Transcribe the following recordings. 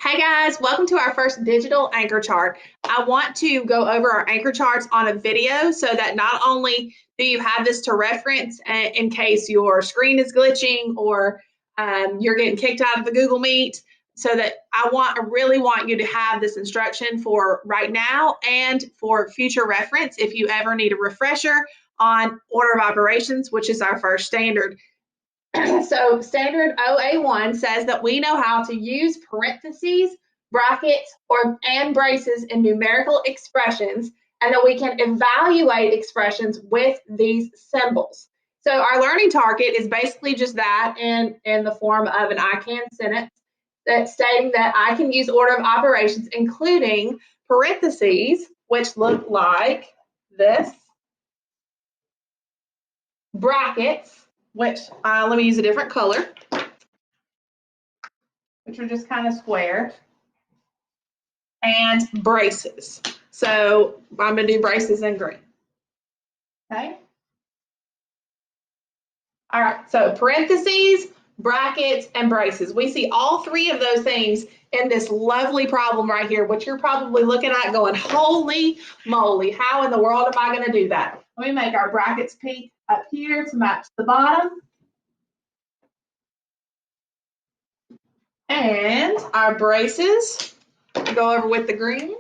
Hey guys, welcome to our first digital anchor chart. I want to go over our anchor charts on a video so that not only do you have this to reference in case your screen is glitching or you're getting kicked out of the Google Meet, so that I really want you to have this instruction for right now and for future reference if you ever need a refresher on order of operations, which is our first standard. So standard OA1 says that we know how to use parentheses, brackets, and braces in numerical expressions, and that we can evaluate expressions with these symbols. So our learning target is basically just that in the form of an I can sentence that's stating that I can use order of operations, including parentheses, which look like this, brackets, which let me use a different color, which are just kind of square, and braces. So I'm going to do braces in green. Okay. All right, so parentheses, brackets, and braces. We see all three of those things in this lovely problem right here, which you're probably looking at going, holy moly, how in the world am I going to do that? Let me make our brackets pink up here to match the bottom. And our braces go over with the green.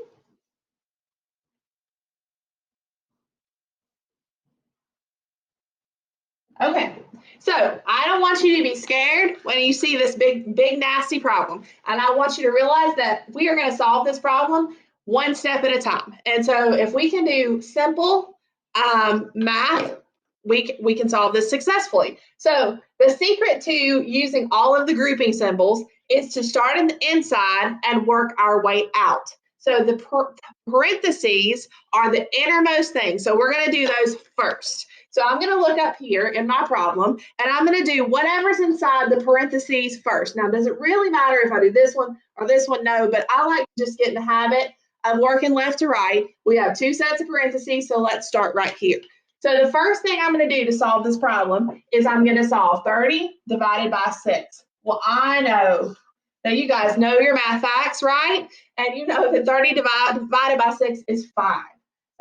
Okay, so I don't want you to be scared when you see this big, nasty problem. And I want you to realize that we are going to solve this problem one step at a time. And so if we can do simple math, we can solve this successfully. So the secret to using all of the grouping symbols is to start in the inside and work our way out. So the parentheses are the innermost thing. So we're going to do those first. So I'm going to look up here in my problem, and I'm going to do whatever's inside the parentheses first. Now, does it really matter if I do this one or this one? No, but I like to just get in the habit of working left to right. We have two sets of parentheses, so let's start right here. So the first thing I'm going to do to solve this problem is I'm going to solve 30 divided by 6. Well, I know that you guys know your math facts, right? And you know that 30 divided by 6 is 5.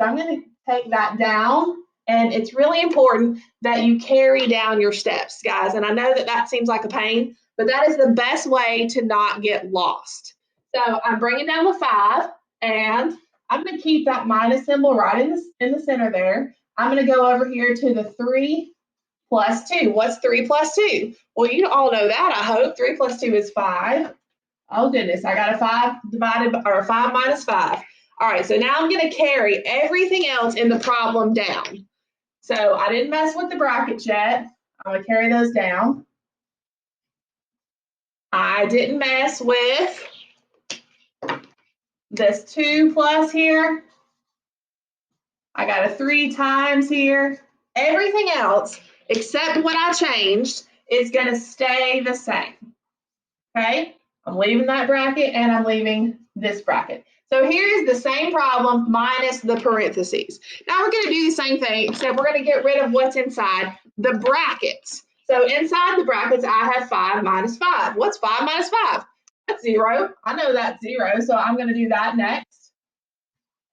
So I'm going to take that down. And it's really important that you carry down your steps, guys. And I know that that seems like a pain, but that is the best way to not get lost. So I'm bringing down the 5, and I'm going to keep that minus symbol right in the center there. I'm going to go over here to the 3 plus 2. What's 3 plus 2? Well, you all know that, I hope. 3 plus 2 is 5. Oh, goodness. I got a 5 minus 5. All right, so now I'm going to carry everything else in the problem down. So I didn't mess with the brackets yet. I'm going to carry those down. I didn't mess with this 2 plus here. I got a 3 times here. Everything else, except what I changed, is going to stay the same. Okay? I'm leaving that bracket, and I'm leaving this bracket. So here's the same problem minus the parentheses. Now we're going to do the same thing, except we're going to get rid of what's inside the brackets. So inside the brackets, I have 5 minus 5. What's 5 minus 5? That's 0. I know that's 0, so I'm going to do that next.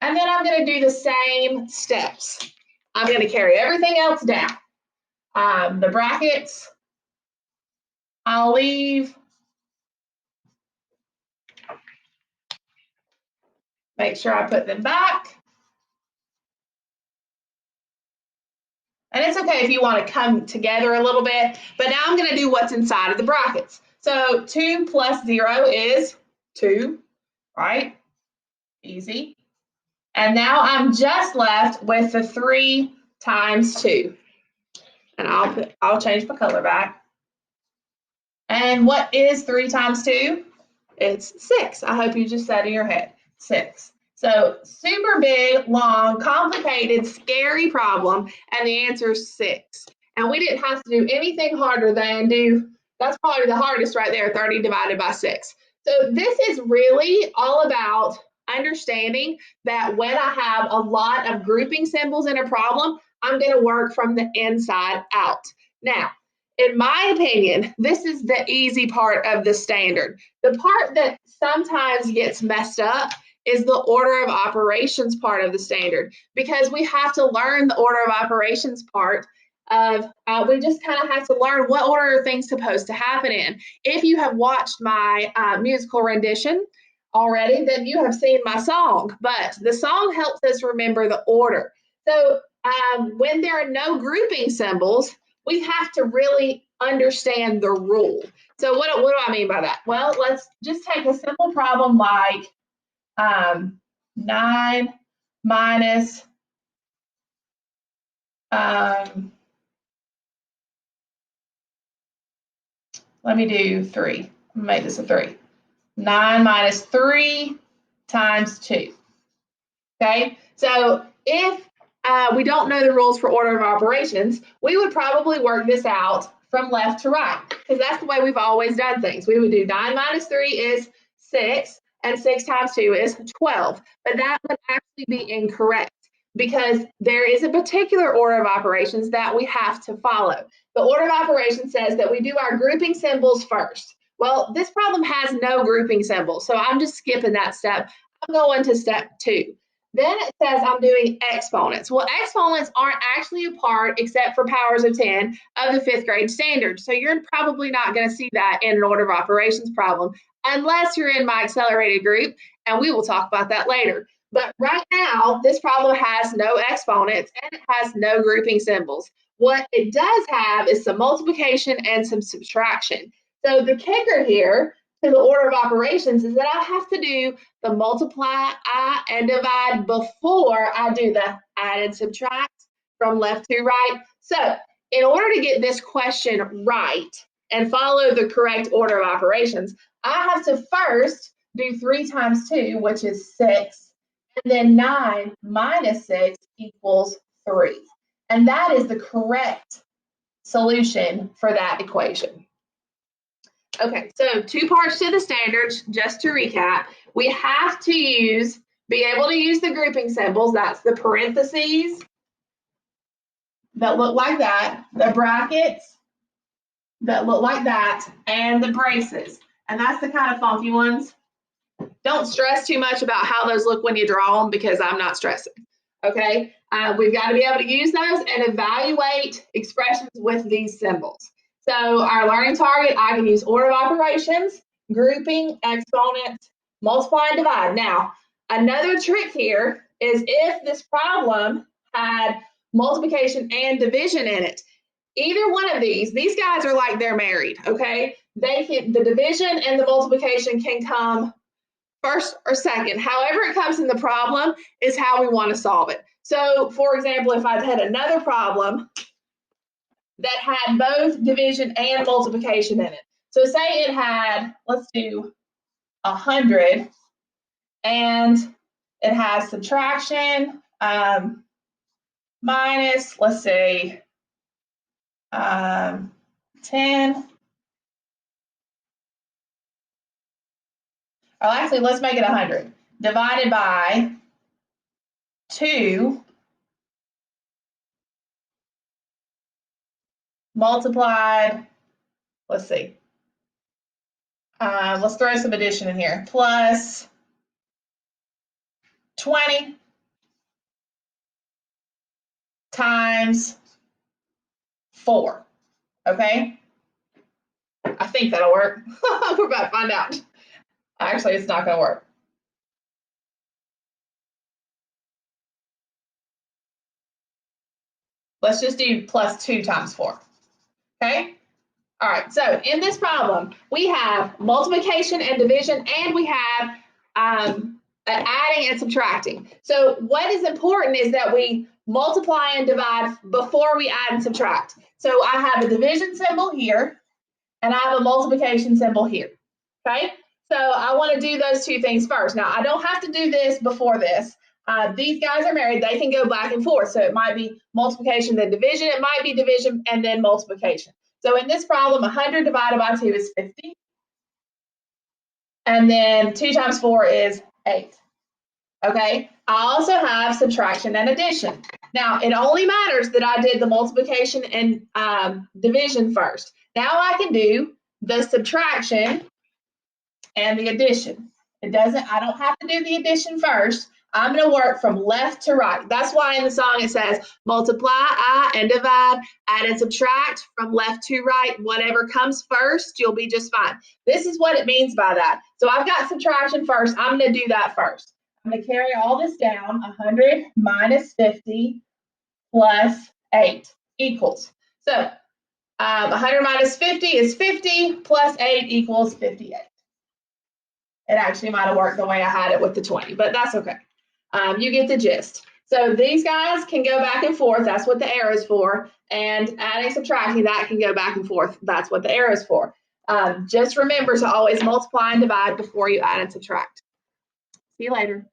And then I'm going to do the same steps. I'm going to carry everything else down. The brackets, I'll leave. Make sure I put them back. And it's okay if you want to come together a little bit, but now I'm going to do what's inside of the brackets. So 2 plus 0 is 2, right? Easy. And now I'm just left with the 3 times 2. And I'll change my color back. And what is 3 times 2? It's 6. I hope you just said in your head, 6. So super big, long, complicated, scary problem, and the answer is 6. And we didn't have to do anything harder than that's probably the hardest right there, 30 divided by 6. So this is really all about understanding that when I have a lot of grouping symbols in a problem, I'm going to work from the inside out. Now, in my opinion, this is the easy part of the standard. The part that sometimes gets messed up is the order of operations part of the standard, because we have to learn the order of operations part of, we just kind of have to learn what order are things supposed to happen in. If you have watched my musical rendition already, then you have seen my song, but the song helps us remember the order. So when there are no grouping symbols, we have to really understand the rule. So what do I mean by that? Well, let's just take a simple problem like 9 minus let me do 3. Make this a 3. 9 minus 3 times 2. Okay, so if we don't know the rules for order of operations, we would probably work this out from left to right, because that's the way we've always done things. We would do 9 minus 3 is 6, and 6 times 2 is 12. But that would actually be incorrect, because there is a particular order of operations that we have to follow. The order of operations says that we do our grouping symbols first. Well, this problem has no grouping symbols, so I'm just skipping that step. I'm going to step 2. Then it says I'm doing exponents. Well, exponents aren't actually a part, except for powers of 10, of the 5th grade standard. So you're probably not going to see that in an order of operations problem, unless you're in my accelerated group, and we will talk about that later. But right now, this problem has no exponents and it has no grouping symbols. What it does have is some multiplication and some subtraction. So the kicker here to the order of operations is that I have to do the multiply and divide before I do the add and subtract from left to right. So in order to get this question right and follow the correct order of operations, I have to first do 3 times 2, which is 6, and then 9 minus 6 equals 3. And that is the correct solution for that equation. Okay, so 2 parts to the standards, just to recap. We have to be able to use the grouping symbols. That's the parentheses that look like that, the brackets that look like that, and the braces. And that's the kind of funky ones. Don't stress too much about how those look when you draw them, because I'm not stressing. Okay, we've got to be able to use those and evaluate expressions with these symbols. So our learning target, I can use order of operations, grouping, exponents, multiply, and divide. Now, another trick here is if this problem had multiplication and division in it, either one of these guys are like they're married, okay? The division and the multiplication can come first or second. However it comes in the problem is how we want to solve it. So, for example, if I had another problem that had both division and multiplication in it. So say it had, let's do 100, and it has subtraction minus, let's say, 10. Oh, actually, let's make it 100. Divided by 2 multiplied, let's see, let's throw some addition in here, plus 20 times 4, okay? I think that'll work. We're about to find out. Actually, it's not going to work. Let's just do plus 2 times 4, okay? All right, so in this problem, we have multiplication and division, and we have adding and subtracting. So what is important is that we multiply and divide before we add and subtract. So I have a division symbol here, and I have a multiplication symbol here, okay? So I want to do those 2 things first. Now, I don't have to do this before this. These guys are married. They can go back and forth. So it might be multiplication, then division. It might be division and then multiplication. So in this problem, 100 divided by 2 is 50. And then 2 times 4 is 8. Okay, I also have subtraction and addition. Now, it only matters that I did the multiplication and division first. Now I can do the subtraction and the addition. I don't have to do the addition first. I'm going to work from left to right. That's why in the song it says multiply and divide, add and subtract from left to right. Whatever comes first, you'll be just fine. This is what it means by that. So I've got subtraction first. I'm going to do that first. I'm going to carry all this down. 100 minus 50 plus 8 equals. So 100 minus 50 is 50 plus 8 equals 58. It actually might have worked the way I had it with the 20, but that's okay. You get the gist. So these guys can go back and forth. That's what the arrow is for. And adding, subtracting, that can go back and forth. That's what the arrow is for. Just remember to always multiply and divide before you add and subtract. See you later.